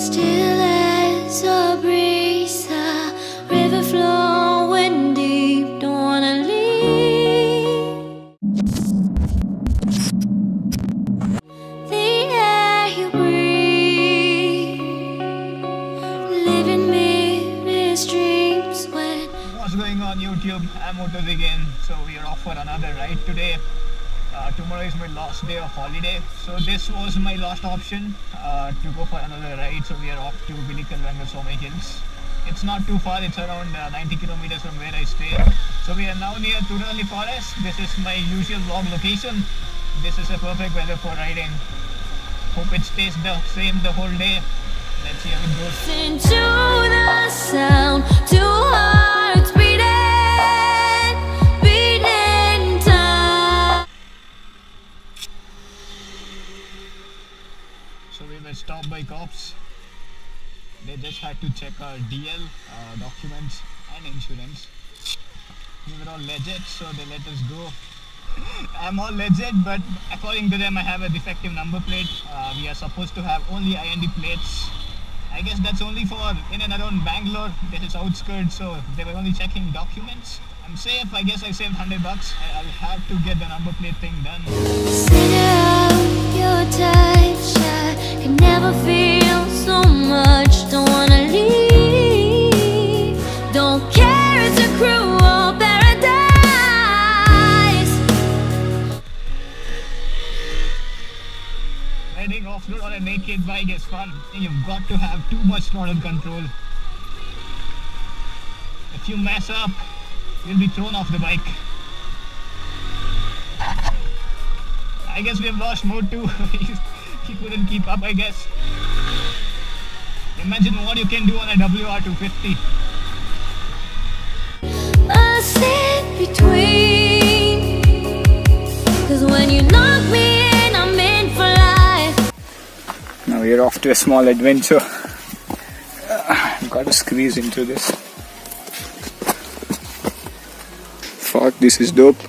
Still as a breeze, a river flowing deep, don't wanna leave. The air you breathe, living me dreams when. What's going on YouTube? I'm Atop again. So we are off for another ride today. Tomorrow is my last day of holiday, so this was my last option to go for another ride. So we are off to Bilikal Rangaswamy Hills. It's not too far, it's around 90 kilometers from where I stay. So we are now near Turali Forest. This is my usual vlog location. This is a perfect weather for riding. Hope it stays the same the whole day. Let's see how it goes. Into the sound, two hearts beating time. So we were stopped by cops. They just had to check our DL, documents and insurance. We were all legit, so they let us go. I'm all legit, but according to them I have a defective number plate. We are supposed to have only IND plates. I guess that's only for in and around Bangalore. This is outskirts, so they were only checking documents. I'm safe. I guess I saved $100. I'll have to get the number plate thing done. Sit out your touch, I can never feel so much. Don't wanna leave. Don't care, it's a cruel paradise. Riding off-road on a naked bike is fun. You've got to have too much throttle control. If you mess up, you'll be thrown off the bike. I guess we have lost mode too. He couldn't keep up, I guess. Imagine what you can do on a WR250. A sit between, 'cause when you knock me in, I'm in for life. Now we're off to a small adventure. I've got to squeeze into this. Fuck, this is dope.